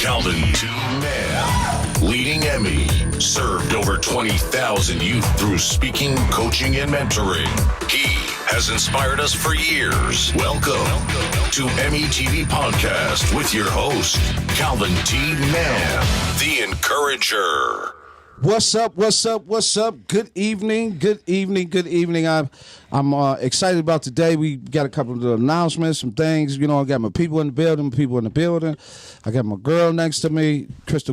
Calvin T. Mann, leading Emmy, served over 20,000 youth through speaking, coaching, and mentoring. He has inspired us for years. Welcome to Emmy TV Podcast with your host, Calvin T. Mann, the Encourager. What's up? Good evening. I'm excited about today. We got a couple of announcements, some things. You know, I got my people in the building. I got my girl next to me,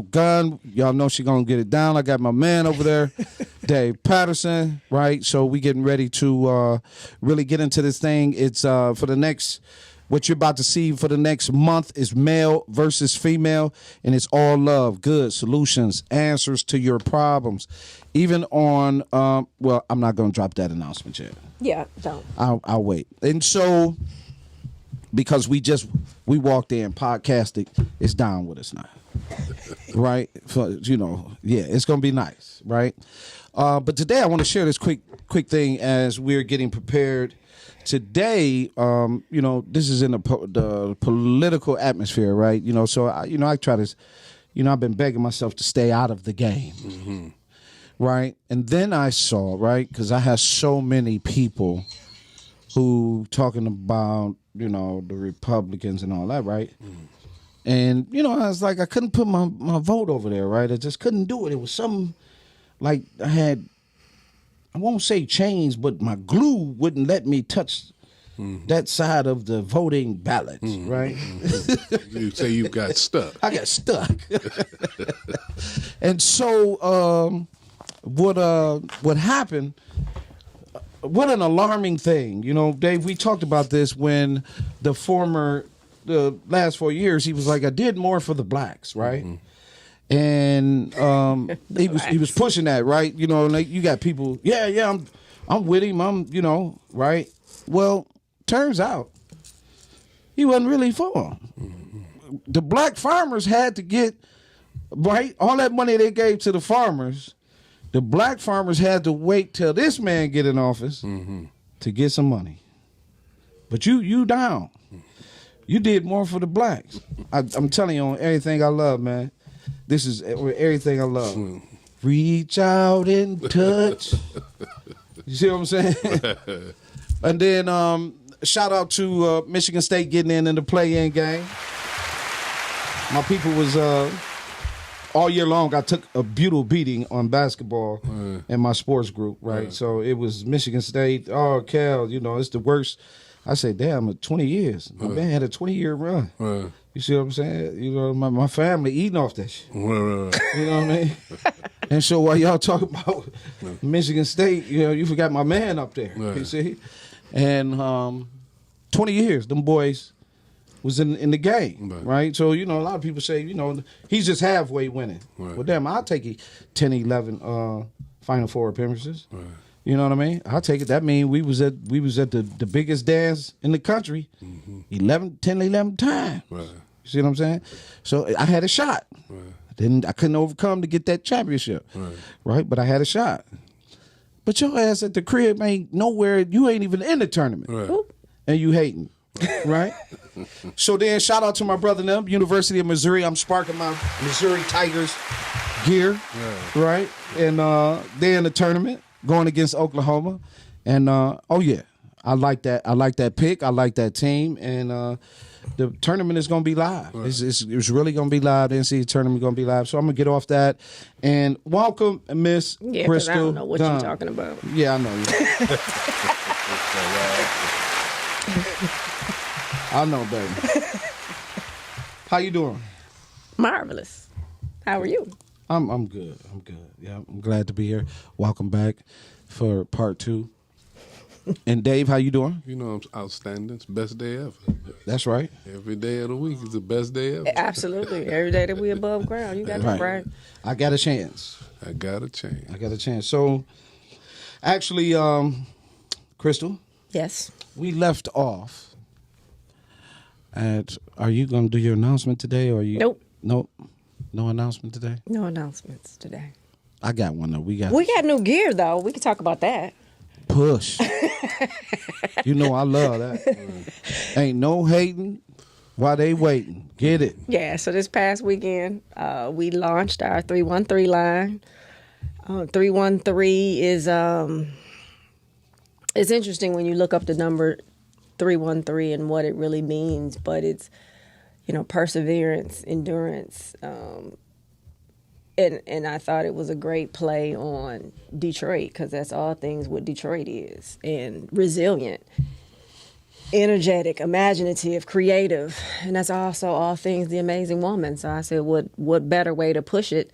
Gunn. Y'all know she gonna get it down. I got my man over there, Dave Patterson. Right. So we getting ready to really get into this thing. It's for the next. What you're about to see for the next month is male versus female, and it's all love, good solutions, answers to your problems. Even on, well, I'm not going to drop that announcement yet. Yeah, don't. I'll wait. And so, because we walked in, podcasting, it's down with us now, right? For, it's going to be nice, right? But today I want to share this quick thing as we're getting prepared. Today, this is in the political atmosphere, right? So I try to, I've been begging myself to stay out of the game, right? And then I saw, right, because I have so many people who talking about, the Republicans and all that, right? And, I was like, I couldn't put my vote over there, right? I just couldn't do it. It was something like I won't say chains, but my glue wouldn't let me touch that side of the voting ballot, right? You say you got stuck. I got stuck. And so what happened, what an alarming thing. Dave, we talked about this when the last 4 years, he was like, I did more for the blacks, right? And he was pushing that, right? Like you got people, I'm with him, right? Well, turns out he wasn't really for him. The black farmers had to get, right, all that money they gave to the farmers. The black farmers had to wait till this man get in office to get some money. But you down. You did more for the blacks. I'm telling you, on everything I love, man. This is everything I love. Reach out and touch. You see what I'm saying? And then shout out to Michigan State getting in the play-in game. My people was all year long. I took a brutal beating on basketball in my sports group, right? So it was Michigan State. Oh, Cal, it's the worst. I said, damn, 20 years. My man had a 20-year run. You see what I'm saying? My family eating off that shit. You know what I mean? And so while y'all talk about Michigan State, you forgot my man up there. You see? And 20 years, them boys was in the game, right? So, a lot of people say, he's just halfway winning. Well, damn, I'll take it 10, 11 Final Four appearances. You know what I mean? I'll take it. That means we was at the biggest dance in the country 11 times. You see what I'm saying? So I had a shot. I couldn't overcome to get that championship. Right? But I had a shot. But your ass at the crib ain't nowhere. You ain't even in the tournament. And you hating. Right? So then shout out to my brother and them, University of Missouri. I'm sparking my Missouri Tigers gear. Right? And they're in the tournament. Going against Oklahoma, and I like that. I like that pick. I like that team, and the tournament is going to be live. It's really going to be live. The NCAA tournament going to be live. So I'm going to get off that and welcome Miss Crystal. I don't know what you're talking about. Yeah, I know. I know, baby. How you doing? Marvelous. How are you? I'm good. Yeah, I'm glad to be here. Welcome back for part 2. And Dave, how you doing? I'm outstanding. It's the best day ever. That's right. Every day of the week is the best day ever. Absolutely. Every day that we above ground. You got that right. I got a chance. So, actually, Crystal. Yes. We left off at, are you going to do your announcement today? Or are you? Nope. No announcement today? No announcements today. I got one, though. We got new gear, though. We can talk about that. Push. I love that. Ain't no hating. While they waiting, get it. Yeah, so this past weekend, we launched our 313 line. 313 is it's interesting when you look up the number 313 and what it really means, but it's, perseverance, endurance, and I thought it was a great play on Detroit, because that's all things what Detroit is, and resilient, energetic, imaginative, creative, and that's also all things the amazing woman. So I said, what better way to push it?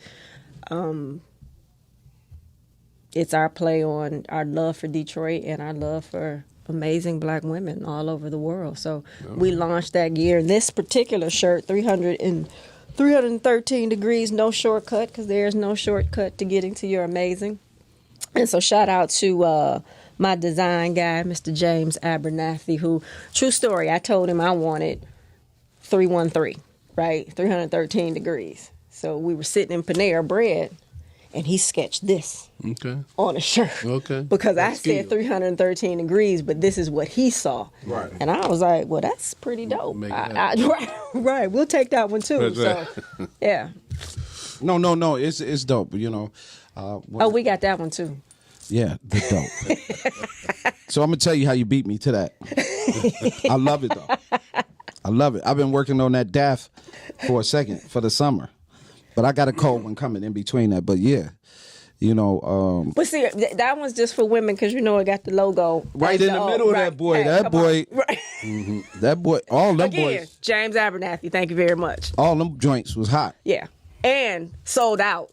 It's our play on our love for Detroit and our love for amazing black women all over the world. So we launched that gear. This particular shirt, 313 degrees, no shortcut, because there's no shortcut to getting to your amazing. And so shout out to my design guy, Mr. James Abernathy, who, true story, I told him I wanted 313, right? 313 degrees. So we were sitting in Panera Bread, and he sketched this on a shirt. Okay. Because I said 313 degrees, but this is what he saw. Right. And I was like, well, that's pretty dope. Right. We'll take that one too. That's so, right. yeah. No. It's dope. We got that one too. Yeah, the dope. So I'm gonna tell you how you beat me to that. I love it though. I love it. I've been working on that DAF for a second for the summer, but I got a cold one coming in between that. But yeah, But see, that one's just for women, because it got the logo right in the middle of that boy. That boy, right. that boy, all them Again, boys, James Abernathy. Thank you very much. all them joints was hot. Yeah, and sold out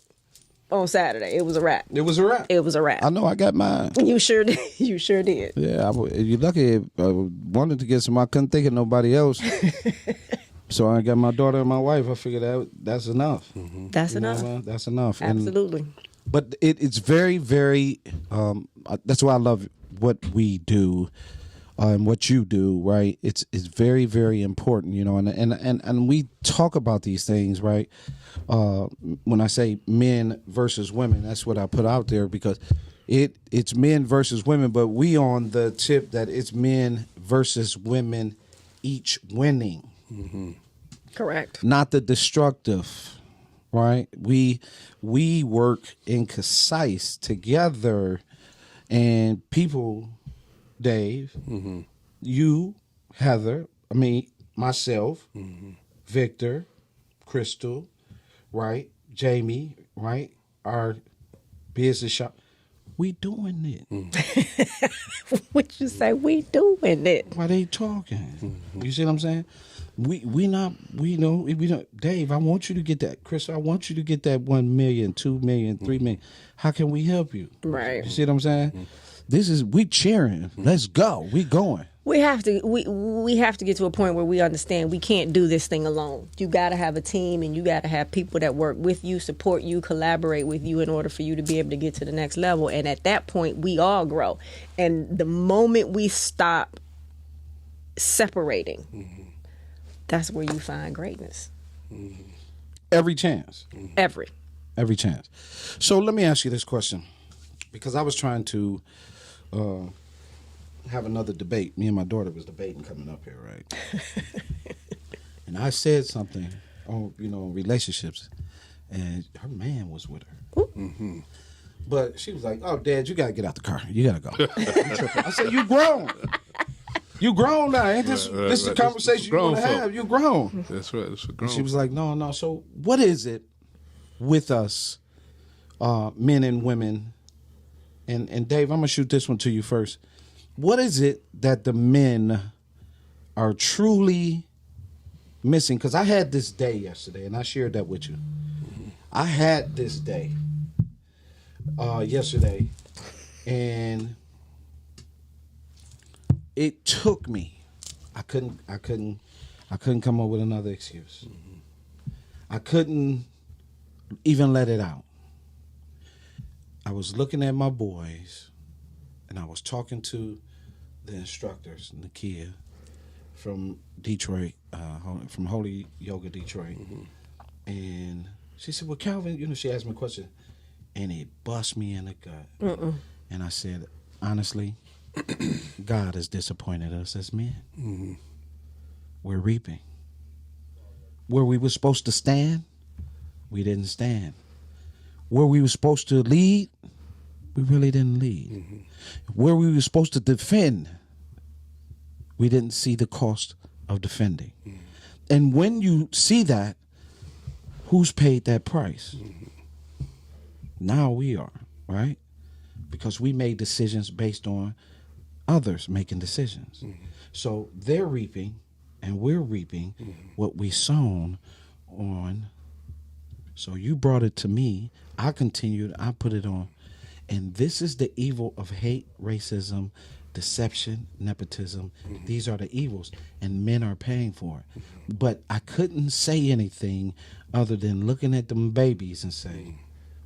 on Saturday. It was a wrap. It was a wrap. It was a wrap. I know. I got mine. You sure did. You sure did. Yeah, you're lucky. I wanted to get some. I couldn't think of nobody else. So I got my daughter and my wife. I figured that's enough. That's enough. That's enough. Absolutely. But it's very, very. That's why I love what we do, and what you do. Right? It's very, very important. And we talk about these things. Right? When I say men versus women, that's what I put out there, because it's men versus women, but we on the tip that it's men versus women, each winning. Correct. Not the destructive, right? We work in concise together, and people, Dave, you, Heather, myself, Victor, Crystal, right? Jamie, right? Our business shop. We doing it. What you say? We doing it. Why they talking? You see what I'm saying? We don't. Dave, I want you to get that. Chris, I want you to get that 1 million, 2 million, 3 million. How can we help you? Right. You see what I'm saying? We cheering. Let's go. We going. We have to get to a point where we understand we can't do this thing alone. You got to have a team, and you got to have people that work with you, support you, collaborate with you in order for you to be able to get to the next level. And at that point, we all grow. And the moment we stop separating, that's where you find greatness. Every chance. Every chance. So let me ask you this question, because I was trying to have another debate. Me and my daughter was debating coming up here, right? And I said something on relationships, and her man was with her. But she was like, "Oh, Dad, you gotta get out the car. You gotta go." I said, "You grown. You grown now. Ain't this this the conversation you want to have? You grown." That's right. It's a grown. And she was like, "No. So what is it with us, men and women?" And Dave, I'm gonna shoot this one to you first. What is it that the men are truly missing? Because I had this day yesterday, and I shared that with you. I had this day yesterday, and it took me. I couldn't come up with another excuse. I couldn't even let it out. I was looking at my boys, and I was talking to the instructors, Nakia, from Detroit, from Holy Yoga Detroit. And she said, "Well, Calvin," she asked me a question, and it bust me in the gut. And I said, honestly, God has disappointed us as men. We're reaping. Where we were supposed to stand, we didn't stand. Where we were supposed to lead, we really didn't lead. Mm-hmm. Where we were supposed to defend, we didn't see the cost of defending. Mm-hmm. And when you see that, who's paid that price? Mm-hmm. Now we are, right? Because we made decisions based on others making decisions. Mm-hmm. So they're reaping and we're reaping what we sown on. So you brought it to me. I continued. I put it on. And this is the evil of hate, racism, deception, nepotism. Mm-hmm. These are the evils, and men are paying for it. Mm-hmm. But I couldn't say anything other than looking at them babies and say,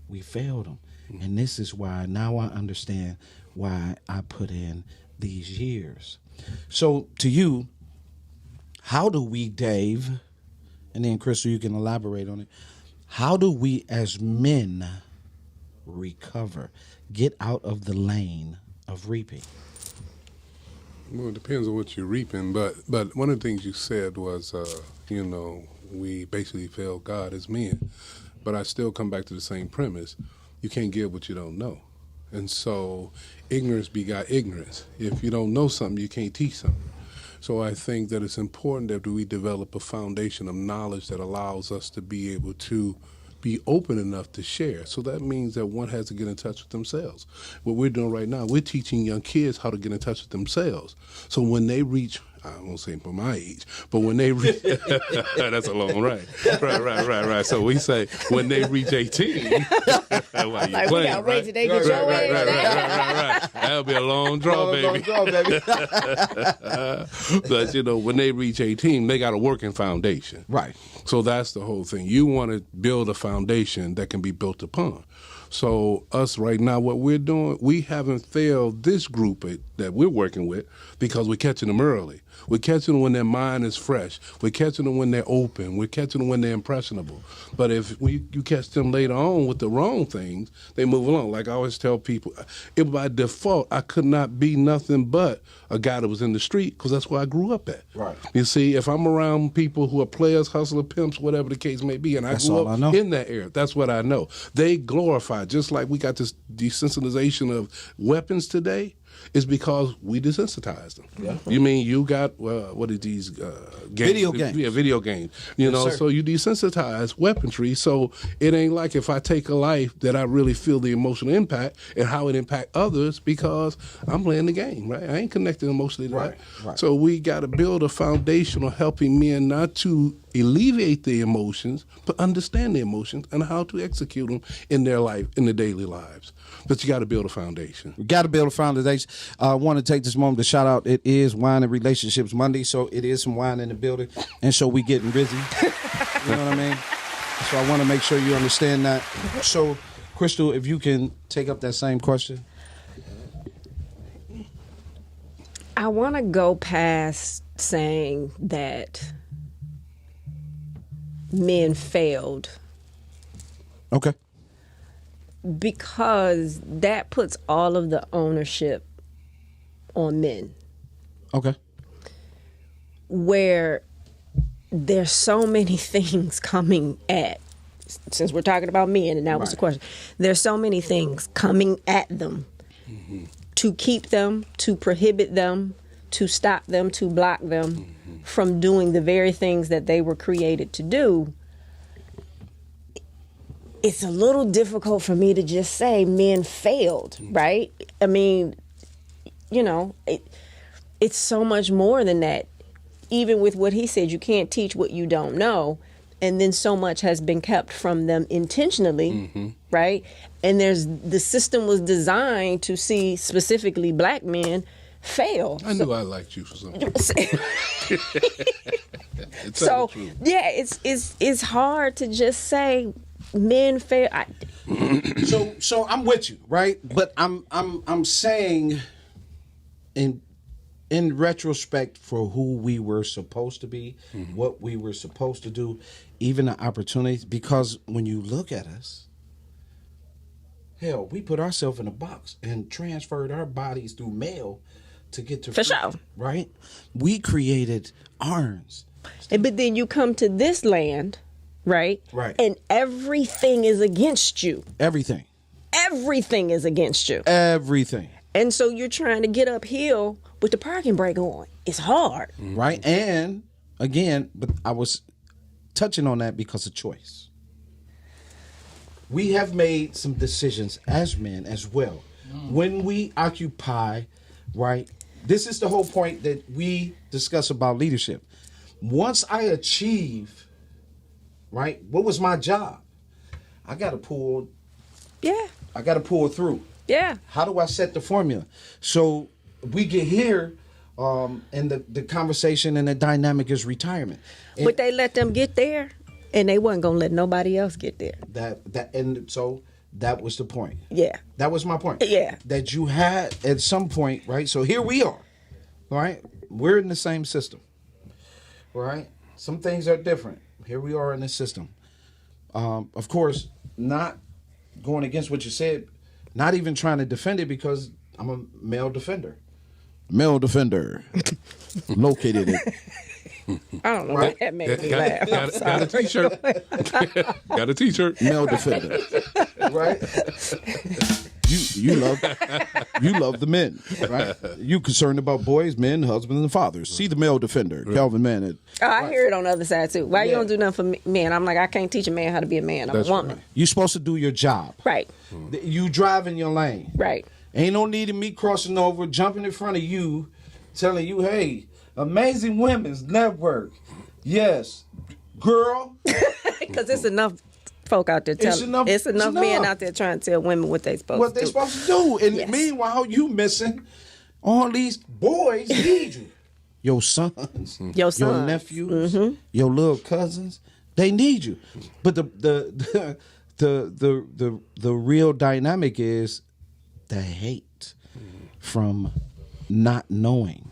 we failed them. Mm-hmm. And this is why now I understand why I put in these years. So to you, how do we, Dave, and then Crystal, you can elaborate on it. How do we as men recover, get out of the lane of reaping? Well, it depends on what you're reaping, but one of the things you said was, we basically failed God as men. But I still come back to the same premise. You can't give what you don't know. And so ignorance begot ignorance. If you don't know something, you can't teach something. So I think that it's important that we develop a foundation of knowledge that allows us to be able to be open enough to share. So that means that one has to get in touch with themselves. What we're doing right now, we're teaching young kids how to get in touch with themselves. So when they reach, I won't say for my age, but when they reach, that's a long right. Right. So we say when they reach 18, while you playing, right? Right. That'll be a long draw, baby. But when they reach 18, they got a working foundation. Right. So that's the whole thing. You want to build a foundation that can be built upon. So us right now, what we're doing, we haven't failed this group that we're working with because we're catching them early. We're catching them when their mind is fresh. We're catching them when they're open. We're catching them when they're impressionable. But if you catch them later on with the wrong things, they move along. Like I always tell people, if by default I could not be nothing but a guy that was in the street because that's where I grew up at. Right. You see, if I'm around people who are players, hustler, pimps, whatever the case may be, and I grew up in that era, that's what I know. They glorify, just like we got this desensitization of weapons today, is because we desensitized them. Yeah. You mean you got, what are these games? Video games. Yeah, video games. Sir. So you desensitize weaponry. So it ain't like if I take a life that I really feel the emotional impact and how it impact others because I'm playing the game, right? I ain't connected emotionally to that. Right. So we got to build a foundation of helping men not to alleviate the emotions, but understand the emotions and how to execute them in their life, in their daily lives. But you got to build a foundation. You got to build a foundation. I want to take this moment to shout out. It is Wine and Relationships Monday, so it is some wine in the building, and so we getting busy. You know what I mean? So I want to make sure you understand that. So, Crystal, if you can take up that same question. I want to go past saying that men failed. Okay. Because that puts all of the ownership on men. Okay. Where there's so many things coming at, since we're talking about men and that was the question, there's so many things coming at them to keep them, to prohibit them, to stop them, to block them from doing the very things that they were created to do. It's a little difficult for me to just say men failed, right? I mean, it's so much more than that. Even with what he said, you can't teach what you don't know. And then so much has been kept from them intentionally, right? And the system was designed to see specifically black men fail. I knew I liked you for something. So, yeah, it's hard to just say men fail. So I'm with you, right? But I'm saying in retrospect for who we were supposed to be, what we were supposed to do, even the opportunities, because when you look at us, hell, we put ourselves in a box and transferred our bodies through mail to get to for sure, right? We created urns But then you come to this land, right? Right. And everything is against you. Everything. Everything is against you. Everything. And so you're trying to get uphill with the parking brake on. It's hard. Right. And again, but I was touching on that because of choice. We have made some decisions as men as well. When we occupy, right? This is the whole point that we discuss about leadership. Once I achieve, right? What was my job? I got to pull. Yeah. I got to pull through. Yeah. How do I set the formula? So we get here, and the conversation and the dynamic is retirement. And But they let them get there, and they wasn't gonna let nobody else get there. so that was the point. Yeah. That was my point. Yeah. That you had at some point, right? So here we are, right? We're in the same system, right? Some things are different. Here we are in this system. Of course, not going against what you said, not even trying to defend it because I'm a male defender. Male defender. Located it. I don't know why that made me laugh. Got a T-shirt. Got a T-shirt. Male defender. Right? You love the men, right? You concerned about boys, men, husbands, and fathers. See the male defender, Calvin Mann. I hear it on the other side too. Why you Yeah. don't do nothing for men? I'm like, I can't teach a man how to be a man. I'm That's a woman. right. You're supposed to do your job. Right. You drive in your lane. Right. Ain't no need of me crossing over, jumping in front of you, telling you, hey, Amazing Women's Network. Yes, girl. Because it's enough folk out there telling. It's enough men out there trying to tell women what they supposed What to they do. supposed to do. And Yes. meanwhile, you missing all these boys need you. Your sons, Your sons. nephews, your little cousins, they need you. But the real dynamic is the hate from not knowing.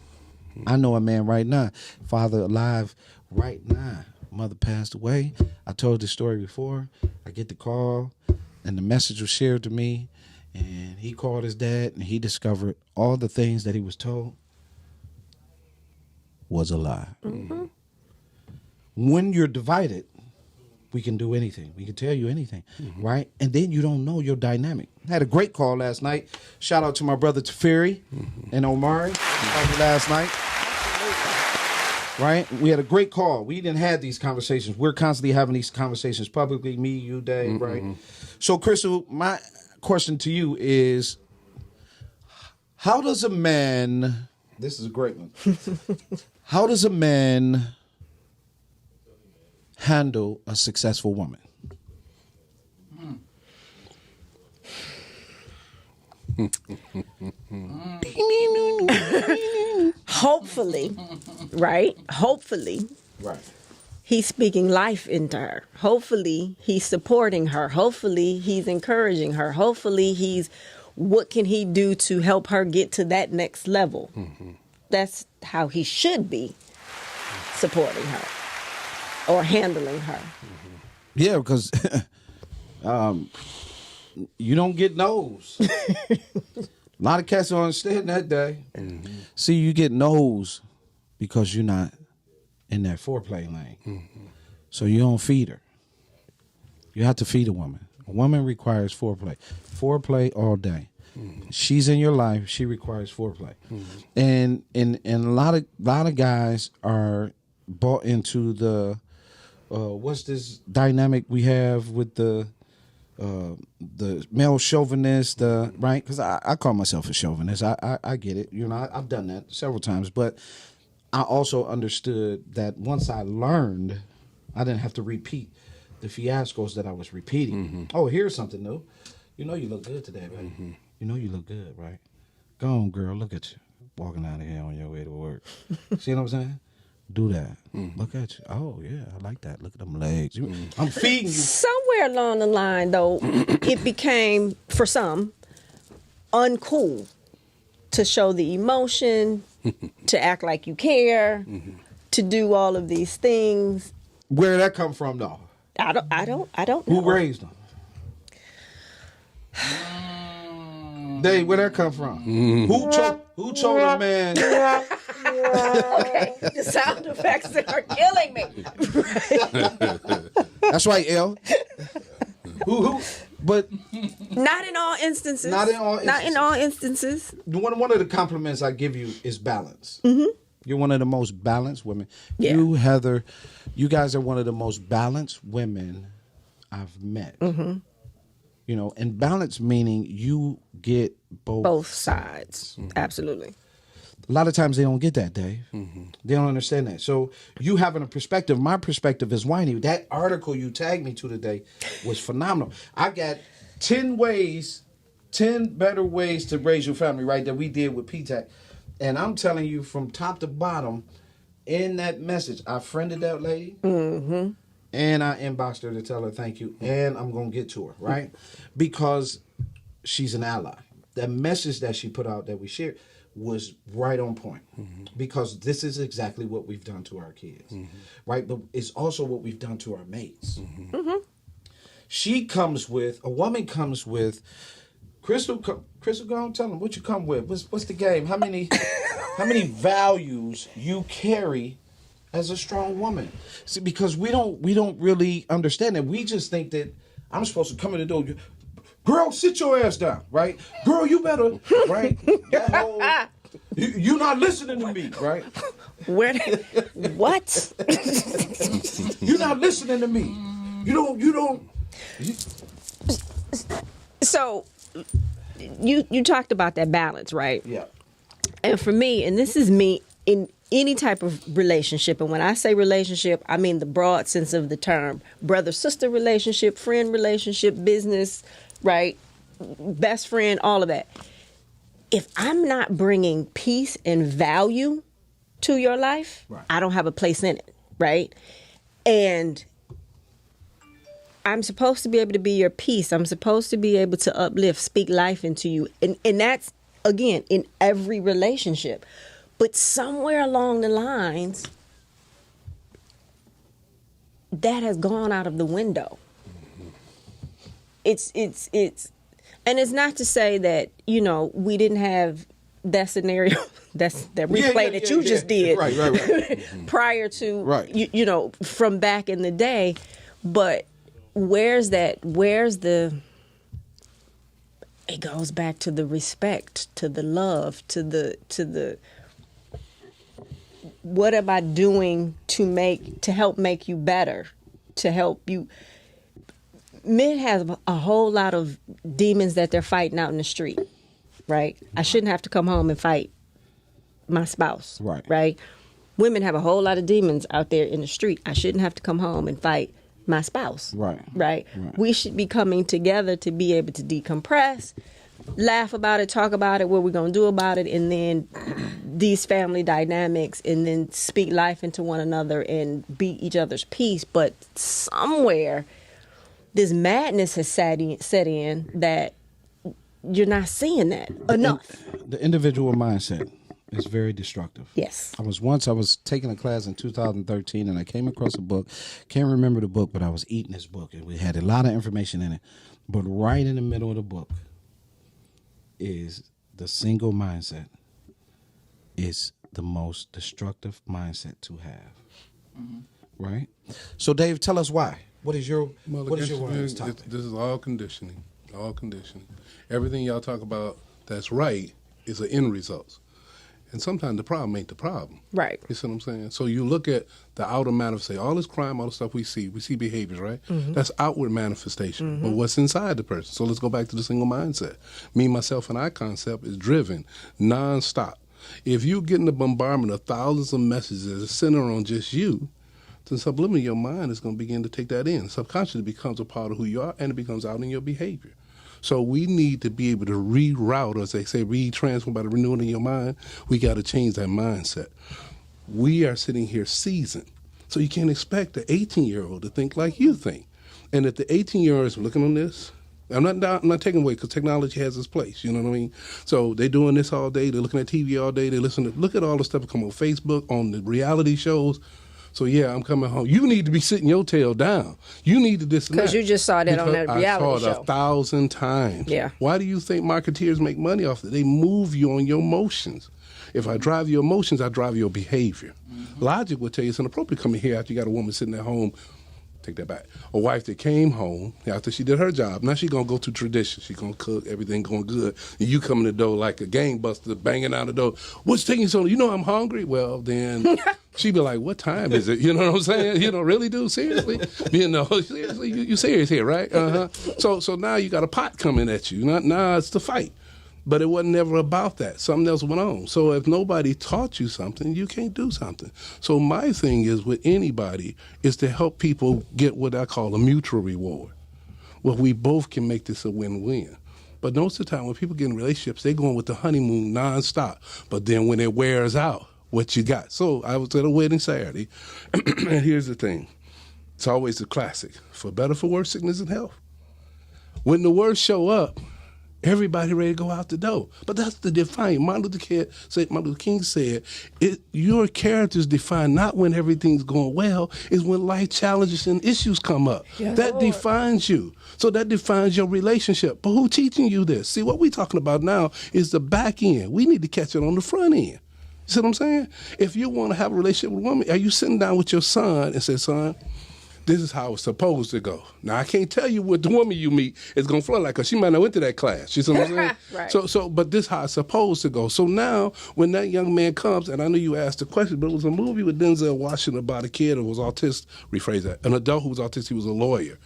I know a man right now, father alive right now. Mother passed away. I told this story before. I get the call, and the message was shared to me, and he called his dad, and he discovered all the things that he was told was a lie. Mm-hmm. When you're divided, we can do anything. We can tell you anything, right? And then you don't know your dynamic. I had a great call last night. Shout out to my brother Tafiri and Omari last night. Right? We had a great call. We didn't have these conversations. We're constantly having these conversations publicly, me, you, Dave, right? So, Crystal, my question to you is, how does a man, this is a great one, how does a man handle a successful woman? Hopefully, right? Hopefully, Right. he's speaking life into her. Hopefully, he's supporting her. Hopefully, he's encouraging her. Hopefully, what can he do to help her get to that next level? That's how he should be supporting her or handling her. Yeah, because you don't get no's. A lot of cats don't understand that day. See, you get no's because you're not in that foreplay lane. So you don't feed her. You have to feed a woman. A woman requires foreplay. Foreplay all day. She's in your life. She requires foreplay. And a lot of guys are bought into the what's this dynamic we have with the male chauvinist, right? Because I call myself a chauvinist. I get it. You know, I've done that several times. But I also understood that once I learned, I didn't have to repeat the fiascos that I was repeating. Oh, here's something new. You know you look good today, baby. You know you look good, right? Go on, girl. Look at you. Walking out of here on your way to work. See what I'm saying? Do that. Look at you. Oh, yeah, I like that. Look at them legs. I'm feeding you. Somewhere along the line, though, it became, for some, uncool to show the emotion, to act like you care, to do all of these things. Where did that come from, though? I don't know. Who raised them? Dave, where that come from? Who told a man? Okay, the sound effects are killing me. That's right, L. Who? But Not in all instances. Not in all Not in all instances. one of the compliments I give you is balance. Mm-hmm. You're one of the most balanced women. Yeah. You, Heather, you guys are one of the most balanced women I've met. Mm-hmm. You know, and balance meaning you get both Sides. Mm-hmm. Absolutely. A lot of times they don't get that, Dave. Mm-hmm. They don't understand that. So you having a perspective, my perspective is whiny. That article you tagged me to today was phenomenal. I got 10 better ways to raise your family, right, that we did with PTAC. And I'm telling you from top to bottom, in that message, I friended that lady. Mm-hmm. And I inboxed her to tell her thank you. And I'm going to get to her, right? Because she's an ally. That message that she put out that we shared was right on point. Mm-hmm. Because this is exactly what we've done to our kids, mm-hmm. right? But it's also what we've done to our mates. Mm-hmm. Mm-hmm. A woman comes with, Crystal, go on, tell them what you come with. What's the game? How many values you carry as a strong woman? See, because we don't really understand that. We just think that I'm supposed to come in the door. Girl, sit your ass down, right? Girl, you better, right? That whole, you're not listening to me, right? What? You're not listening to me. You don't. So, you talked about that balance, right? Yeah. And for me, and this is me in any type of relationship, and when I say relationship, I mean the broad sense of the term. Brother-sister relationship, friend relationship, business, right? Best friend, all of that. If I'm not bringing peace and value to your life, right, I don't have a place in it, right? And I'm supposed to be able to be your peace. I'm supposed to be able to uplift, speak life into you. And that's, again, in every relationship. But somewhere along the lines, that has gone out of the window. It's and it's not to say that, we didn't have that scenario, that replay that you just did. Right. Prior to, from back in the day. But where's the, it goes back to the respect, to the love, to the, what am I doing to help make you better, to help you? Men have a whole lot of demons that they're fighting out in the street, right? I shouldn't have to come home and fight my spouse, right? Women have a whole lot of demons out there in the street. I shouldn't have to come home and fight my spouse, right? We should be coming together to be able to decompress, laugh about it, talk about it, what we're going to do about it, and then these family dynamics, and then speak life into one another and be each other's peace. But somewhere, this madness has set in that you're not seeing that enough. The individual mindset is very destructive. Yes. I was taking a class in 2013, and I came across a book. Can't remember the book, but I was eating this book, and we had a lot of information in it. But right in the middle of the book is the single mindset is the most destructive mindset to have. Mm-hmm. Right? So, Dave, tell us why. What is your topic? This is all conditioning. Everything y'all talk about that's right is an end result. And sometimes the problem ain't the problem. Right. You see what I'm saying? So you look at the outer manifestation, all this crime, all the stuff we see behaviors, right? Mm-hmm. That's outward manifestation. Mm-hmm. But what's inside the person? So let's go back to the single mindset. Me, myself, and I concept is driven nonstop. If you're getting a bombardment of thousands of messages that center on just you, then subliminally your mind is going to begin to take that in. Subconsciously it becomes a part of who you are, and it becomes out in your behavior. So we need to be able to reroute, or as they say, retransform by the renewing of your mind. We got to change that mindset. We are sitting here seasoned. So you can't expect the 18-year-old to think like you think. And if the 18-year-old is looking on this, I'm not taking away, because technology has its place, you know what I mean? So they're doing this all day. They're looking at TV all day. Look at all the stuff that come on Facebook, on the reality shows. So, yeah, I'm coming home. You need to be sitting your tail down. You need to this and that. Because you just saw that on that reality show. I saw it 1,000 times. Yeah. Why do you think marketeers make money off it? They move you on your emotions. If I drive your emotions, I drive your behavior. Logic would tell you it's inappropriate coming here after you got a woman sitting at home. Take that back. A wife that came home after she did her job. Now she gonna go to tradition. She gonna cook, everything going good. And you come in the door like a gangbuster, banging out the door. What's taking so long? You know I'm hungry. Well, then she be like, "What time is it?" You know what I'm saying? You know, really, dude, seriously. You know, seriously, you serious here, right? So now you got a pot coming at you. Now it's the fight. But it wasn't never about that. Something else went on. So if nobody taught you something, you can't do something. So my thing is with anybody is to help people get what I call a mutual reward. Well, we both can make this a win-win. But most of the time when people get in relationships, they're going with the honeymoon nonstop. But then when it wears out, what you got? So I was at a wedding Saturday, and here's the thing. It's always a classic. For better, for worse, sickness and health. When the worst show up, everybody ready to go out the door. But that's the define. Martin Luther King said, your character is defined not when everything's going well, it's when life challenges and issues come up. Yes, that Lord. Defines you. So that defines your relationship. But who teaching you this? See, what we're talking about now is the back end. We need to catch it on the front end. You see what I'm saying? If you want to have a relationship with a woman, are you sitting down with your son and say, son, this is how it's supposed to go. Now, I can't tell you what the woman you meet is going to flow like, because she might not went to that class. You see what I'm saying? Right. But this is how it's supposed to go. So now, when that young man comes, and I know you asked the question, but it was a movie with Denzel Washington about a kid who was autistic, rephrase that, an adult who was autistic, he was a lawyer.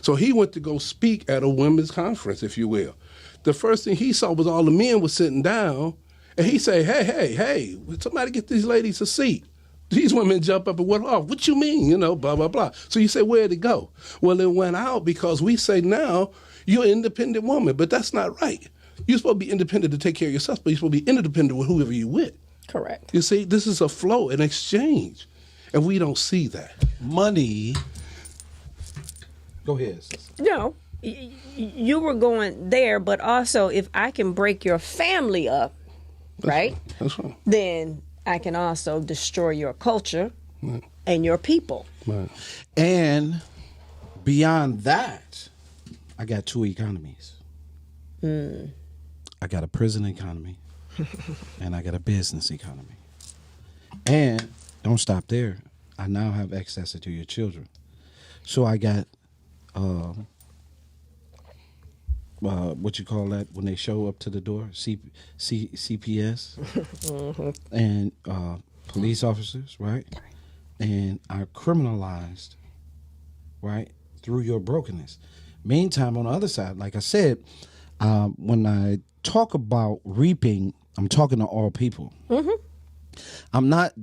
So he went to go speak at a women's conference, if you will. The first thing he saw was all the men were sitting down, and he said, hey, somebody get these ladies a seat. These women jump up and went off. What you mean? You know, blah, blah, blah. So you say, where'd it go? Well, it went out because we say now you're an independent woman, but that's not right. You're supposed to be independent to take care of yourself, but you're supposed to be interdependent with whoever you're with. Correct. You see, this is a flow, an exchange, and we don't see that. Money. Go ahead, sister. No, you were going there, but also if I can break your family up, That's right. Then I can also destroy your culture and your people. Right. And beyond that, I got two economies. I got a prison economy and I got a business economy. And don't stop there. I now have access to your children. So I got what you call that when they show up to the door, CPS and police officers, right? And are criminalized, right, through your brokenness. Meantime, on the other side, like I said, when I talk about reaping, I'm talking to all people. I'm not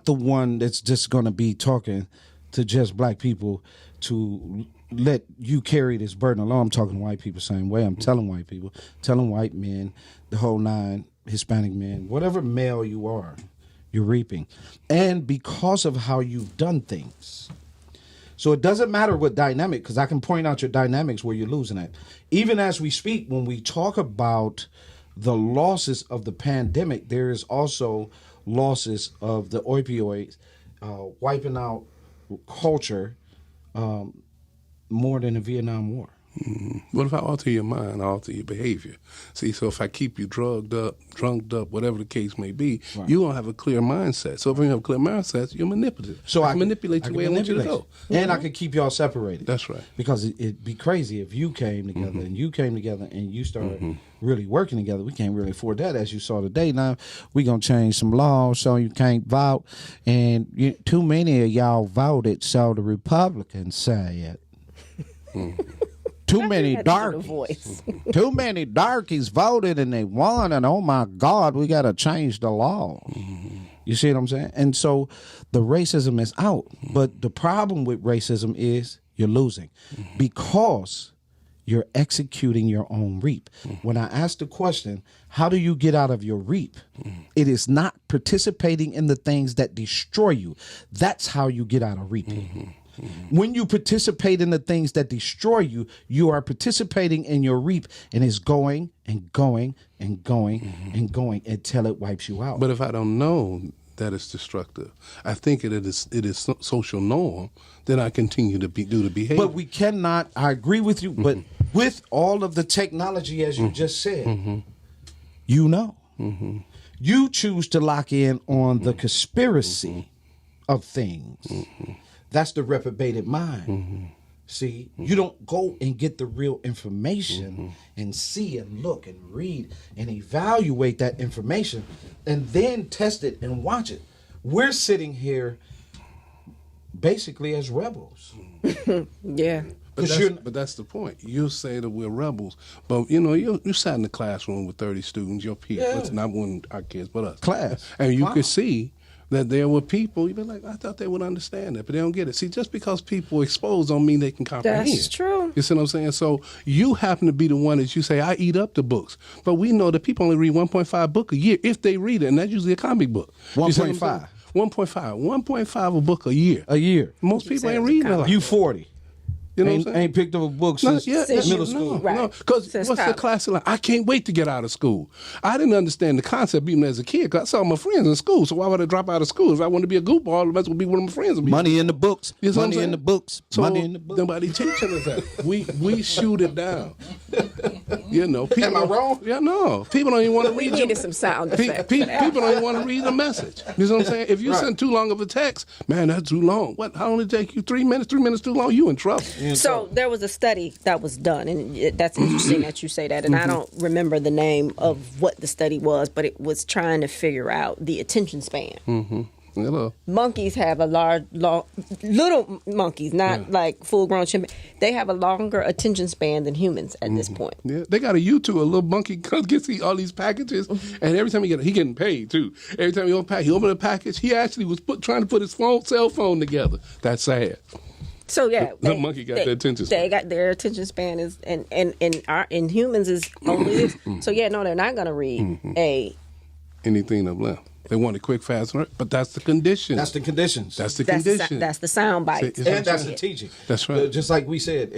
the one that's just going to be talking to just black people to let you carry this burden alone. I'm talking to white people the same way. I'm telling white people, telling white men, the whole nine, Hispanic men, whatever male you are, you're reaping. And because of how you've done things. So it doesn't matter what dynamic, because I can point out your dynamics where you're losing at. Even as we speak, when we talk about the losses of the pandemic, there is also losses of the opioids wiping out culture more than the Vietnam War. What if I alter your mind, I alter your behavior? See, so if I keep you drugged up, whatever the case may be, you're going to have a clear mindset. So if you have a clear mindset, you're manipulative. So I can manipulate the way I want you to go. And I can keep y'all separated. That's right. Because it'd be crazy if you came together and you came together and you started really working together. We can't really afford that, as you saw today. Now, we're going to change some laws so you can't vote. And too many of y'all voted, so the Republicans say it. Too many darkies. Too many darkies voted and they won, and oh my God, we got to change the law. You see what I'm saying? And so the racism is out. But the problem with racism is you're losing because you're executing your own reap. When I ask the question, how do you get out of your reap? It is not participating in the things that destroy you. That's how you get out of reaping. When you participate in the things that destroy you, you are participating in your reap, and it's going and going and going and going until it wipes you out. But if I don't know that it's destructive, I think it is social norm, then I continue to do the behavior. But we cannot, I agree with you, but with all of the technology, as you just said, you know. You choose to lock in on the conspiracy of things. That's the reprobated mind. See, you don't go and get the real information and see and look and read and evaluate that information and then test it and watch it. We're sitting here basically as rebels. Yeah. But that's the point. You say that we're rebels, but you sat in the classroom with 30 students, your peers. It's not one our kids, but us. Class. And you could see that there were people, you'd be like, I thought they would understand it, but they don't get it. See, just because people expose don't mean they can comprehend. That's true. You see what I'm saying? So you happen to be the one that you say, I eat up the books. But we know that people only read 1.5 book a year if they read it, and that's usually a comic book. 1.5. 1.5 a book a year. A year. Most people ain't reading it. You 40. You know what I'm saying? Ain't picked up a book since middle school. No, because what's the classic line? I can't wait to get out of school. I didn't understand the concept even as a kid because I saw my friends in school. So why would I drop out of school? If I want to be a goofball, the best would be one of my friends. Money in the books. You know money in the books. So money in the books. Nobody teaching us that. We shoot it down. People, am I wrong? Yeah, no. People don't even want to read. We needed some sound effects. People don't even want to read the message. You know what I'm saying? If you send too long of a text, man, that's too long. What? How long did it take you? 3 minutes? 3 minutes too long? You in trouble. So there was a study that was done, and that's interesting that you say that. And I don't remember the name of what the study was, but it was trying to figure out the attention span. Hello. Monkeys have a little monkeys, not like full-grown chimpanzees. They have a longer attention span than humans at this point. Yeah, they got a YouTube. A little monkey gets all these packages, and every time he getting paid too. Every time he open a package, he actually was trying to put his cell phone together. That's sad. So yeah, the monkey got their attention span. They got their attention span is in humans is only this. So yeah, no, they're not going to read anything of left. They want it quick, fast, but that's the condition. That's the conditions. That's the condition. That's the sound bites. And that's the teaching. That's right. Just like we said,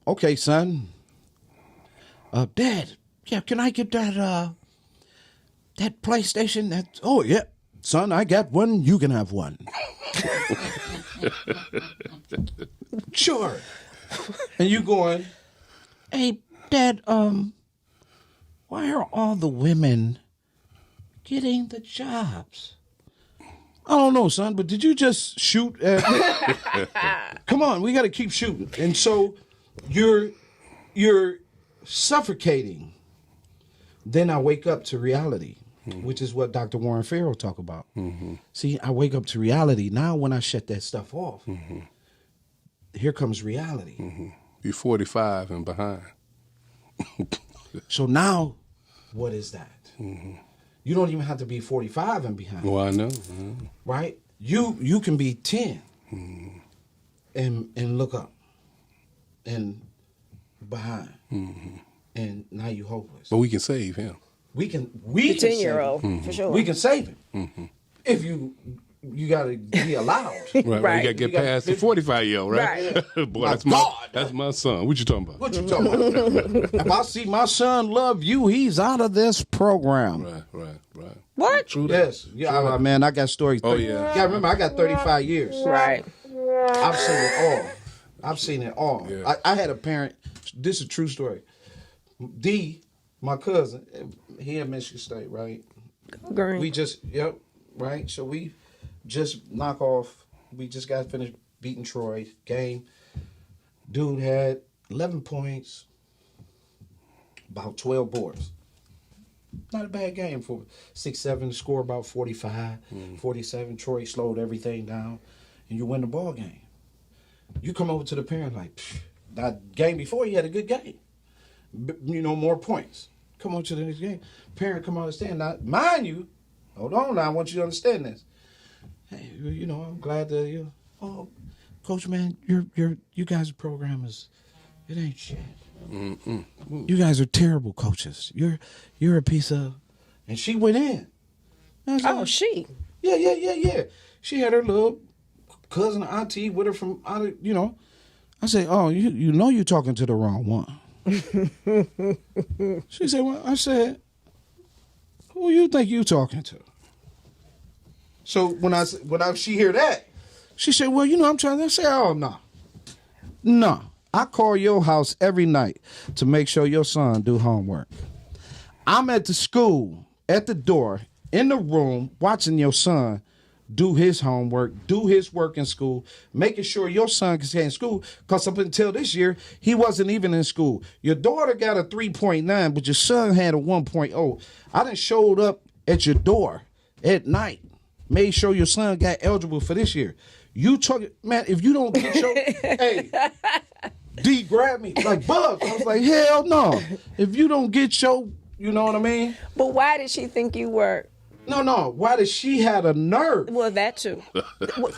okay, son. Dad, yeah, can I get that PlayStation? Yeah. Son, I got one, you can have one. Sure. And you going, hey, Dad, why are all the women getting the jobs? I don't know, son, but did you just shoot at Come on, we got to keep shooting. And so you're suffocating. Then I wake up to reality, which is what Dr. Warren Farrell talk about. See, I wake up to reality. Now when I shut that stuff off, here comes reality. You're 45 and behind. So now, what is that? You don't even have to be 45 and behind. Well, I know. Right? You can be 10 and look up and behind. And now you hopeless. But we can save him. We can the 10-year-old, for sure. We can save him. If you gotta be allowed. Right. You gotta get past the 45-year-old, right? Boy, that's my son. What you talking about? What you talking about? If I see my son love you, he's out of this program. Right. What? True that. Yes. Yeah, man, I got stories. Oh, yeah. Yeah, remember, I got 35 years. Right. I've seen it all. Yeah. I had a parent, this is a true story. D, my cousin, he in Michigan State, right? Green. We just, right? So we just knock off, we just got finished beating Troy game. Dude had 11 points, about 12 boards. Not a bad game for 6-7, score about 45, 47. Troy slowed everything down, and you win the ball game. You come over to the parent like, that game before you had a good game. More points. Come on to the next game. Parent come on the stand. Now, mind you, hold on now, I want you to understand this. Hey, I'm glad that Coach, man, you guys' program it ain't shit. You guys are terrible coaches. You're a piece of, and she went in. She? Yeah. She had her little cousin or auntie with her from out of, I say, you're talking to the wrong one. She said, well, I said, who you think you talking to? So when she hear that, she said, well, I'm trying to say, oh, no. I call your house every night to make sure your son do homework. I'm at the school, at the door, in the room, watching your son do his homework, do his work in school, making sure your son can stay in school, because up until this year, he wasn't even in school. Your daughter got a 3.9, but your son had a 1.0. I done showed up at your door at night, made sure your son got eligible for this year. You talk, man, if you don't get your, hey, D grabbed me like Bubs. I was like, hell no. If you don't get your, you know what I mean? But why did she think you were? No. Why did she had a nerve? Well, that too.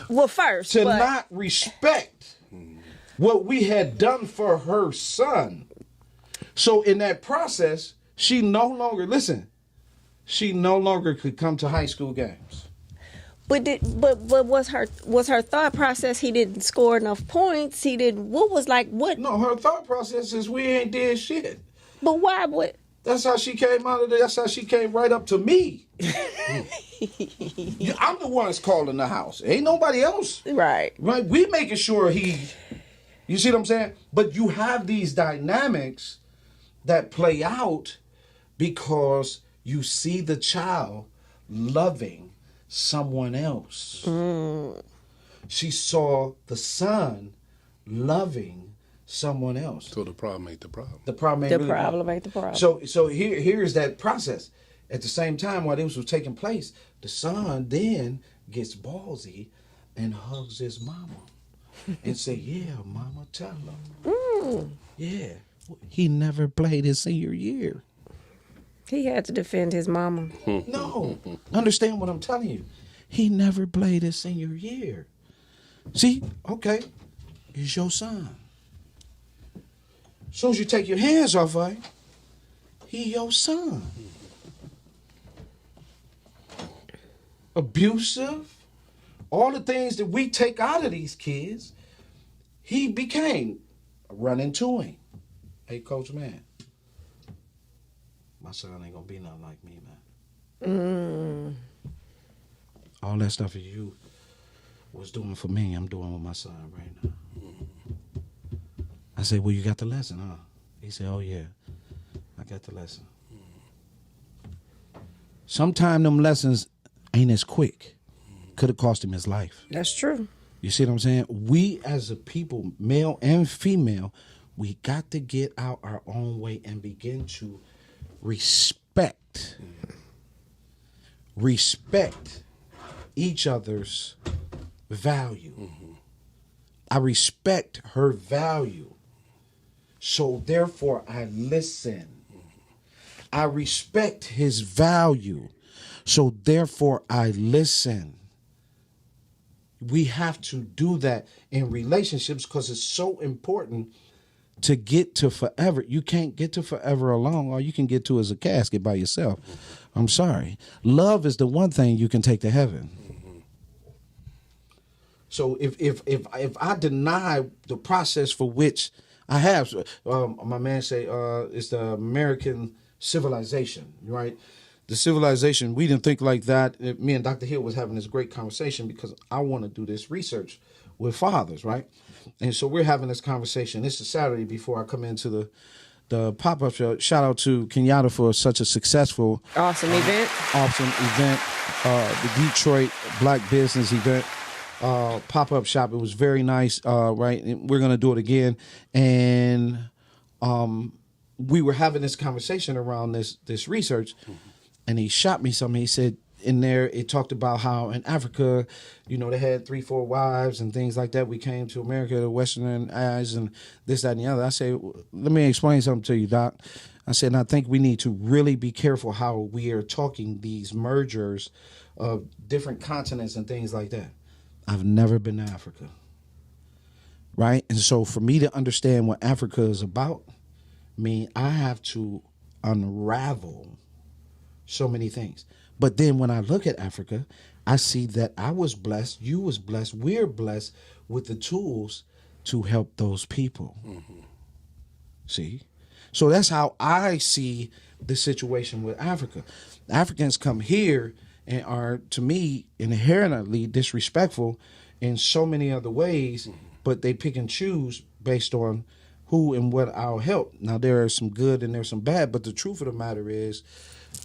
Well, first. To not respect what we had done for her son. So in that process, she no longer could come to high school games. But was her thought process he didn't score enough points? He didn't. What was like what? No, her thought process is we ain't did shit. But why would? That's how she came out of there. That's how she came right up to me. I'm the one that's calling the house. Ain't nobody else. Right. We making sure he, you see what I'm saying? But you have these dynamics that play out because you see the child loving someone else. She saw the son loving someone else. So the problem ain't the problem. The problem ain't the problem. So here's that process. At the same time, while this was taking place, the son then gets ballsy and hugs his mama and say, "Yeah, mama, tell him. Yeah, he never played his senior year. He had to defend his mama. No, understand what I'm telling you. He never played his senior year. See, okay, it's your son. As soon as you take your hands off of him, he your son. Abusive, all the things that we take out of these kids, he became. Run into him. Hey, Coach Mann, my son ain't gonna be nothing like me, man. All that stuff that you was doing for me, I'm doing with my son right now. I said, well, you got the lesson, huh? He said, oh, yeah, I got the lesson. Sometimes them lessons ain't as quick. Could have cost him his life. That's true. You see what I'm saying? We as a people, male and female, we got to get out our own way and begin to respect each other's value. I respect her value. So therefore I listen. I respect his value. So therefore I listen. We have to do that in relationships because it's so important to get to forever. You can't get to forever alone. All you can get to is a casket by yourself. I'm sorry. Love is the one thing you can take to heaven. So if I deny the process for which I have, my man say it's the American civilization, right? The civilization, we didn't think like that. Me and Dr. Hill was having this great conversation because I want to do this research with fathers, right? And so we're having this conversation. This is Saturday before I come into the pop-up show. Shout out to Kenyatta for such a successful, awesome event. The Detroit Black Business event. Pop-up shop. It was very nice, right? And we're going to do it again. And we were having this conversation around this research, and he shot me something. He said in there, it talked about how in Africa, you know, they had 3-4 wives and things like that. We came to America, the Westernized, and this, that, and the other. I say, let me explain something to you, Doc. I said, and I think we need to really be careful how we are talking these mergers of different continents and things like that. I've never been to Africa, right? And so for me to understand what Africa is about, I have to unravel so many things. But then when I look at Africa, I see that I was blessed, you was blessed, we're blessed with the tools to help those people. See? So that's how I see the situation with Africa. Africans come here and are, to me, inherently disrespectful in so many other ways, but they pick and choose based on who and what I'll help. Now, there are some good and there's some bad, but the truth of the matter is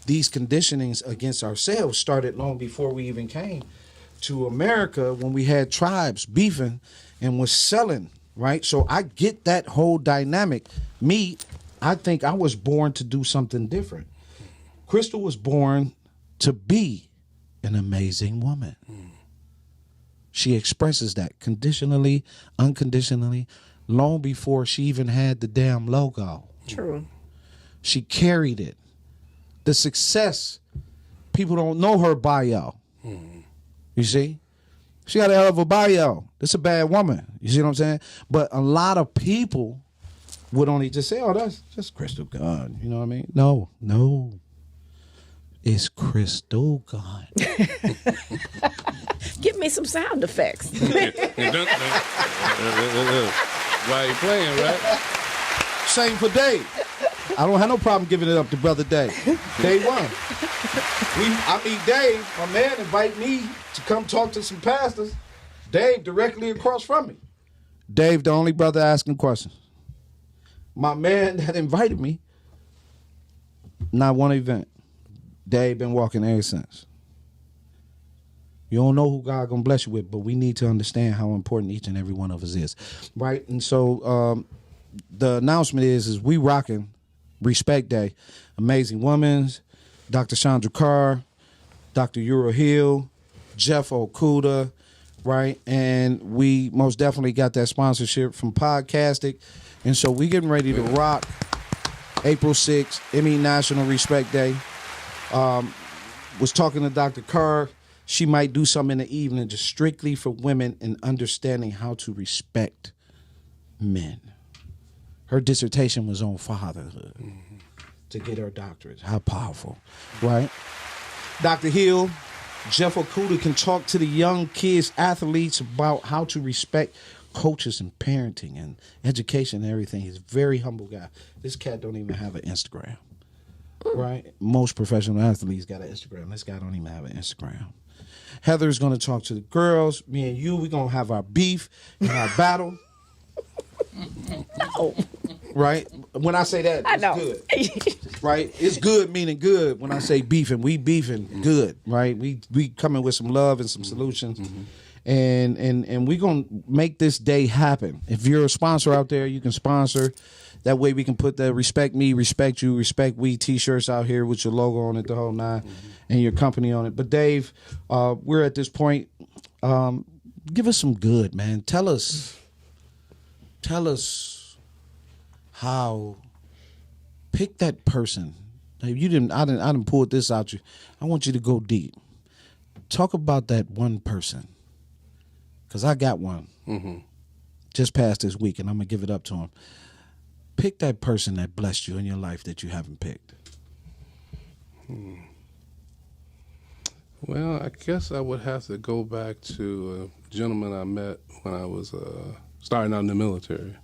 these conditionings against ourselves started long before we even came to America, when we had tribes beefing and was selling, right? So I get that whole dynamic. Me, I think I was born to do something different. Crystal was born to be an amazing woman. She expresses that conditionally, unconditionally, long before she even had the damn logo. True. She carried it. The success, people don't know her bio. You see? She got a hell of a bio. It's a bad woman. You see what I'm saying? But a lot of people would only just say, oh, that's just Crystal Gunn. You know what I mean? No. It's Crystal Gunn. Give me some sound effects. Why you playing, right? Same for Dave. I don't have no problem giving it up to Brother Dave. Day one. I meet Dave, my man, invite me to come talk to some pastors. Dave directly across from me. Dave, the only brother asking questions. My man that invited me, not one event. Dave been walking ever since. You don't know who God gonna bless you with, but we need to understand how important each and every one of us is, right? And so the announcement is we rocking Respect Day. Amazing Women's, Dr. Chandra Carr, Dr. Ura Hill, Jeff Okuda, right? And we most definitely got that sponsorship from Podcastic. And so we getting ready to rock April 6th, Emmy National Respect Day. Was talking to Dr. Carr. She might do something in the evening just strictly for women and understanding how to respect men. Her dissertation was on fatherhood to get her doctorate. How powerful, right? Dr. Hill, Jeff Okuda can talk to the young kids, athletes about how to respect coaches and parenting and education and everything. He's a very humble guy. This cat don't even have an Instagram, right? Most professional athletes got an Instagram. This guy don't even have an Instagram. Heather's going to talk to the girls. Me and you, we're going to have our beef and our battle. No. Right? When I say that, it's good. Right? It's good meaning good when I say beefing. We beefing good, right? We coming with some love and some solutions. And we're going to make this day happen. If you're a sponsor out there, you can sponsor. That way we can put the Respect Me, Respect You, Respect We t-shirts out here with your logo on it, the whole nine, and your company on it. But Dave, we're at this point. Give us some good, man. Tell us how, pick that person. Now, I didn't pull this out you. I want you to go deep. Talk about that one person. Because I got one. Just passed this week, and I'm going to give it up to him. Pick that person that blessed you in your life that you haven't picked. Well, I guess I would have to go back to a gentleman I met when I was starting out in the military,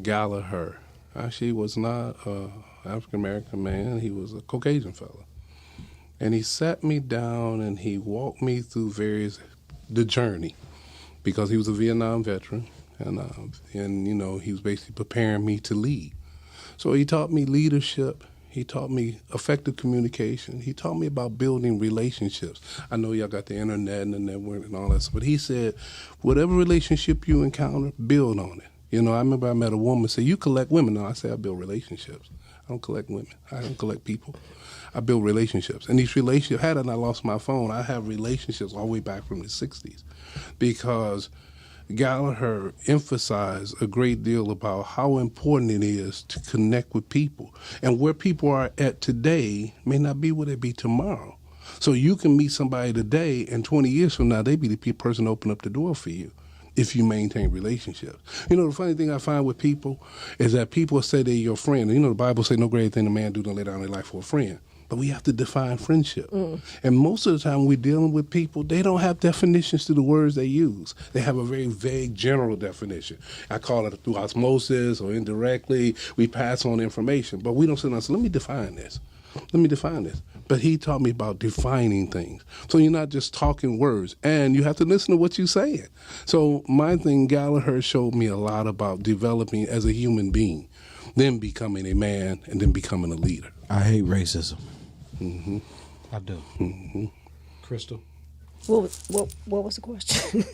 Gallagher. Actually, he was not an African-American man. He was a Caucasian fella. And he sat me down and he walked me through the journey, because he was a Vietnam veteran. And you know, he was basically preparing me to lead. So he taught me leadership. He taught me effective communication. He taught me about building relationships. I know y'all got the internet and the network and all that stuff, but he said, whatever relationship you encounter, build on it. You know, I remember I met a woman say, you collect women. No, I say I build relationships. I don't collect women. I don't collect people. I build relationships. And these relationships, had I not lost my phone, I have relationships all the way back from the 60s, because Gallagher emphasized a great deal about how important it is to connect with people. And where people are at today may not be where they be tomorrow. So you can meet somebody today, and 20 years from now, they be the person to open up the door for you if you maintain relationships. You know, the funny thing I find with people is that people say they're your friend. You know, the Bible says no greater thing a man do than lay down their life for a friend. But we have to define friendship. And most of the time we're dealing with people, they don't have definitions to the words they use. They have a very vague general definition. I call it through osmosis or indirectly. We pass on information. But we don't sit down and say, let me define this. but he taught me about defining things. So you're not just talking words, and you have to listen to what you're saying. So my thing, Gallagher showed me a lot about developing as a human being, then becoming a man, and then becoming a leader. I hate racism. Mm-hmm. I do. Mm-hmm. Crystal? What was the question?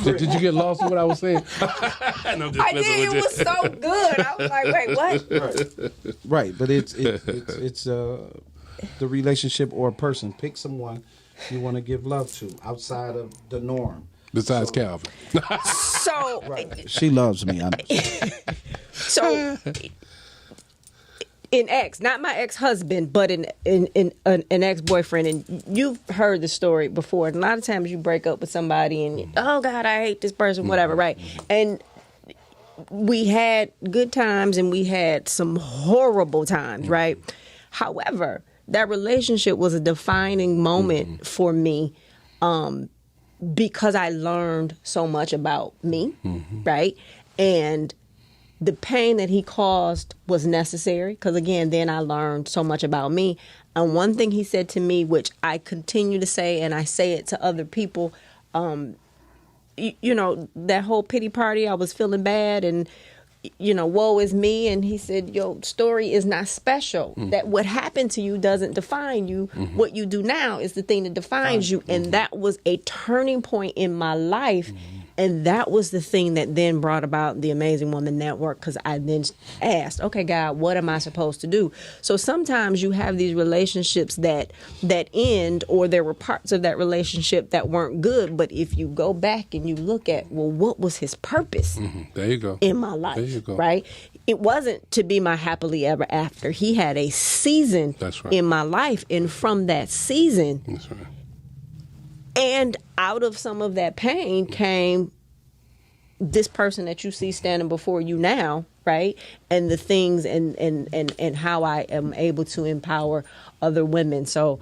Did you get lost in what I was saying? No, I'm just I messing did. with It you. was so good. I was like, wait, what? Right, but it's the relationship or a person. Pick someone you want to give love to outside of the norm. Besides Calvin. So, She loves me. so an ex, not my ex-husband, but an ex-boyfriend, and you've heard the story before. And a lot of times you break up with somebody and, oh, God, I hate this person, whatever, right? And we had good times and we had some horrible times, right? However, that relationship was a defining moment for me because I learned so much about me, right? And the pain that he caused was necessary because, again, then I learned so much about me. And one thing he said to me, which I continue to say, and I say it to other people, you know, that whole pity party, I was feeling bad and, you know, woe is me. And he said, your story is not special. That what happened to you doesn't define you. What you do now is the thing that defines you. And that was a turning point in my life. And that was the thing that then brought about the Amazing Woman Network, because I then asked, okay, God, what am I supposed to do? So sometimes you have these relationships that end, or there were parts of that relationship that weren't good. But if you go back and you look at, well, what was his purpose There you go. in my life, There you go. right? It wasn't to be my happily ever after. He had a season That's right. in my life. And from that season, That's right. and out of some of that pain came this person that you see standing before you now, right? And the things and how I am able to empower other women. So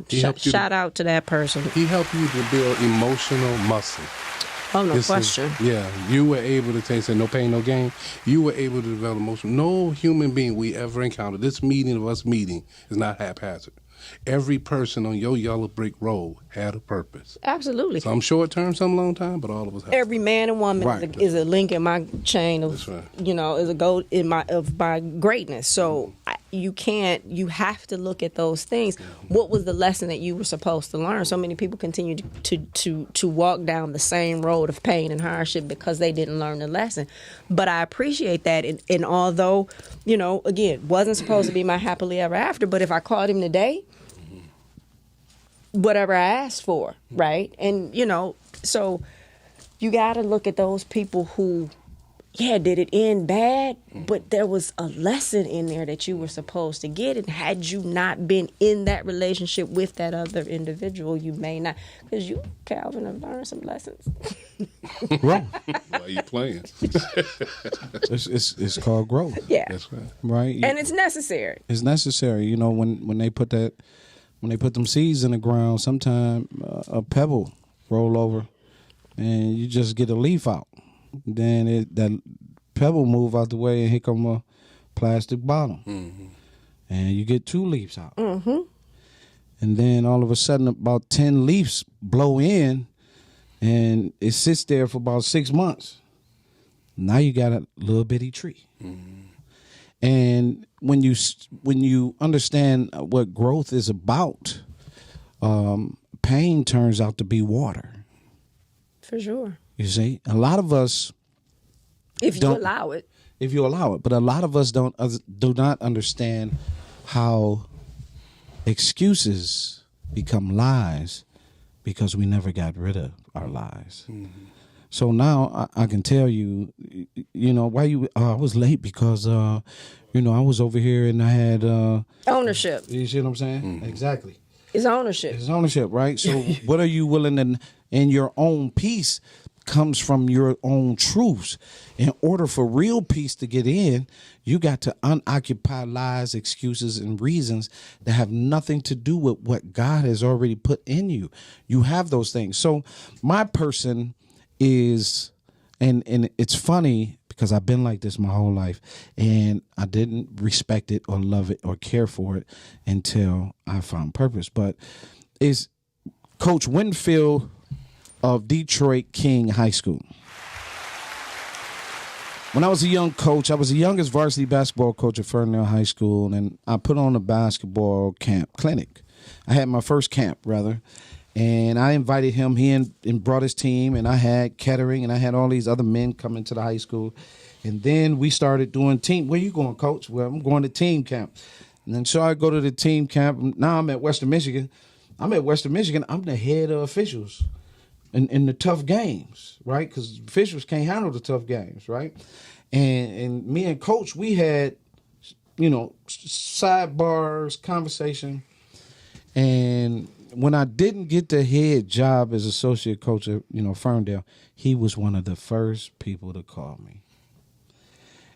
shout out to that person. He helped you to build emotional muscle. Oh, no This is- question. You were able to take, no pain, no gain. You were able to develop emotion. No human being we ever encountered, this meeting of us meeting is not haphazard. Every person on your yellow brick road had a purpose. Absolutely. Some short term, some long time, but all of us have. Every man and woman Right. is a link in my chain of, That's right. you know, is a goal in my greatness. So you have to look at those things. What was the lesson that you were supposed to learn? So many people continue to walk down the same road of pain and hardship because they didn't learn the lesson. But I appreciate that. And although, you know, again, wasn't supposed to be my happily ever after, but if I called him today, whatever I asked for, right? And, you know, so you got to look at those people who, did it end bad? But there was a lesson in there that you were supposed to get. And had you not been in that relationship with that other individual, you may not. Because you, Calvin, have learned some lessons. Growth. Why are you playing? It's called growth. Yeah. That's right. Right? And it's necessary. It's necessary. You know, when they put them seeds in the ground, sometimes a pebble roll over and you just get a leaf out. Then that pebble move out the way and here come a plastic bottom. And you get 2 leaves out. And then all of a sudden about 10 leaves blow in and it sits there for about 6 months. Now you got a little bitty tree. And when you understand what growth is about, pain turns out to be water. For sure. You see, a lot of us, If you allow it. if you allow it, but a lot of us do not understand how excuses become lies because we never got rid of our lies. So now I can tell you, you know, why I was late because, you know, I was over here and I had Ownership. You see what I'm saying? Exactly. It's ownership. It's ownership, right? So what are you willing to, in your own peace comes from your own truths. In order for real peace to get in, you got to unoccupy lies, excuses, and reasons that have nothing to do with what God has already put in you. You have those things. So my person is, and it's funny because I've been like this my whole life, and I didn't respect it or love it or care for it until I found purpose. But is Coach Winfield of Detroit King High School. When I was a young coach, I was the youngest varsity basketball coach at Ferndale High School, and I put on a basketball camp clinic. I had my first camp, rather, and I invited him. He and brought his team, and I had catering, and I had all these other men come into the high school. And then we started doing team. Where you going, Coach? Well, I'm going to team camp. And then so I go to the team camp. Now I'm at Western Michigan. I'm the head of officials in the tough games, right? Because officials can't handle the tough games, right? And me and Coach, we had, sidebars, conversation. And when I didn't get the head job as associate coach at, Ferndale, he was one of the first people to call me.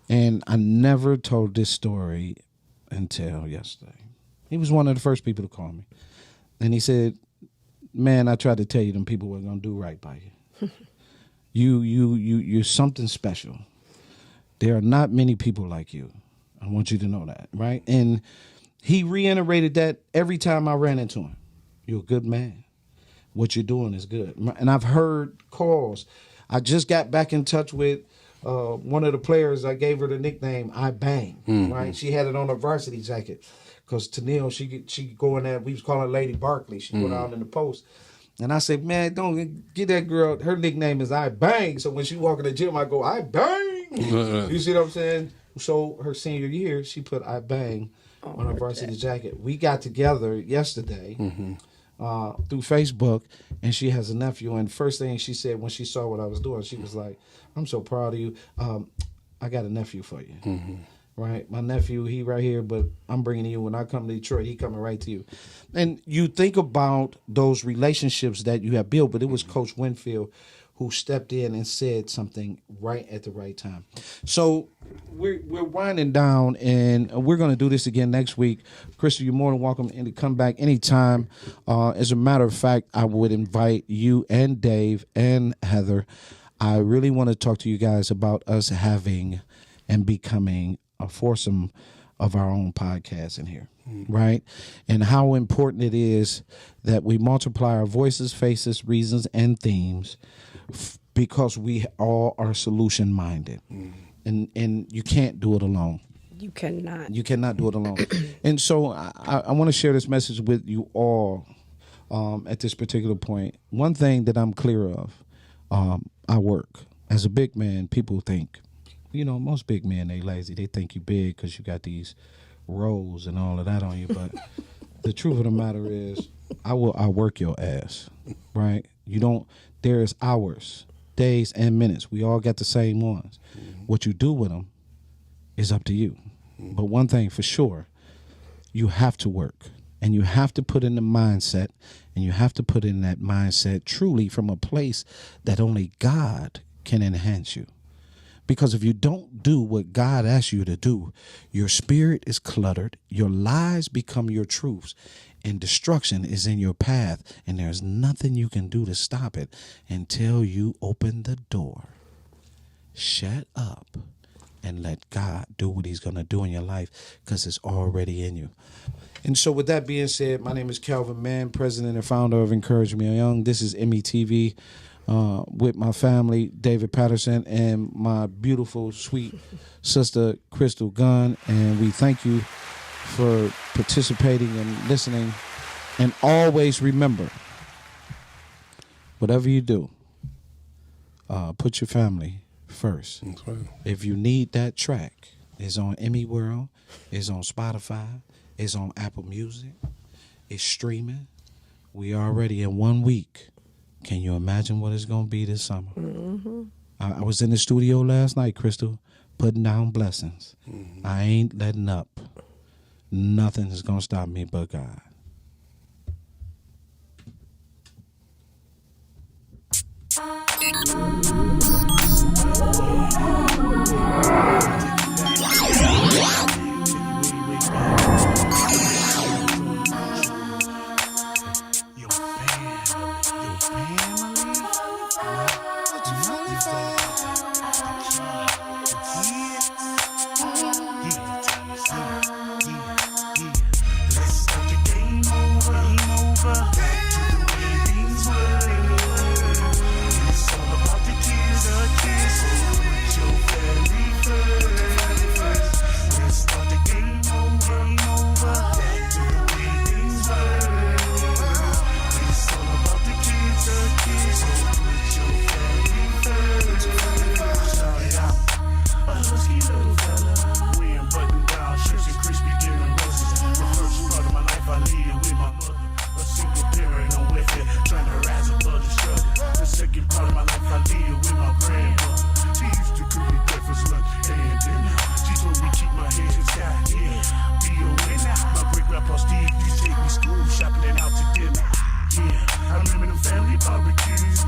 And I never told this story until yesterday. He was one of the first people to call me. And he said, man, I tried to tell you them people weren't going to do right by you. You're something special. There are not many people like you. I want you to know that, right? And he reiterated that every time I ran into him. You're a good man. What you're doing is good. And I've heard calls. I just got back in touch with one of the players. I gave her the nickname I Bang, right? She had it on her varsity jacket. Because Tennille, she go in there, we was calling her Lady Barkley. She go down in the post. And I said, man, don't get that girl. Her nickname is I Bang. So when she walk in the gym, I go, I Bang. You see what I'm saying? So her senior year, she put I Bang on her varsity jacket. We got together yesterday through Facebook, and she has a nephew. And first thing she said when she saw what I was doing, she was like, I'm so proud of you. I got a nephew for you. Right, my nephew, he right here, but I'm bringing you. When I come to Detroit, he coming right to you. And you think about those relationships that you have built, but it was Coach Winfield who stepped in and said something right at the right time. So we're winding down, and we're going to do this again next week. Crystal, you're more than welcome to come back anytime. As a matter of fact, I would invite you and Dave and Heather. I really want to talk to you guys about us having and becoming a foursome of our own podcast in here, right? And how important it is that we multiply our voices, faces, reasons, and themes because we all are solution-minded. And you can't do it alone. You cannot. You cannot do it alone. And so I want to share this message with you all at this particular point. One thing that I'm clear of, I work. As a big man, people think, most big men, they lazy. They think you big because you got these rolls and all of that on you. But the truth of the matter is, I work your ass, right? There's hours, days, and minutes. We all got the same ones. What you do with them is up to you. But one thing for sure, you have to work. And you have to put in the mindset, and you have to put in that mindset truly from a place that only God can enhance you. Because if you don't do what God asks you to do, your spirit is cluttered, your lies become your truths, and destruction is in your path, and there's nothing you can do to stop it until you open the door. Shut up and let God do what he's going to do in your life, because it's already in you. And so with that being said, my name is Calvin Mann, president and founder of Encourage Me Young. This is EMIY with my family, David Patterson, and my beautiful, sweet sister, Crystal Gunn. And we thank you for participating and listening. And always remember, whatever you do, put your family first. That's right. If you need that track, it's on Emmy World, it's on Spotify, it's on Apple Music, it's streaming. We are already in 1 week. Can you imagine what it's going to be this summer? I was in the studio last night, Crystal, putting down blessings. I ain't letting up. Nothing is going to stop me but God.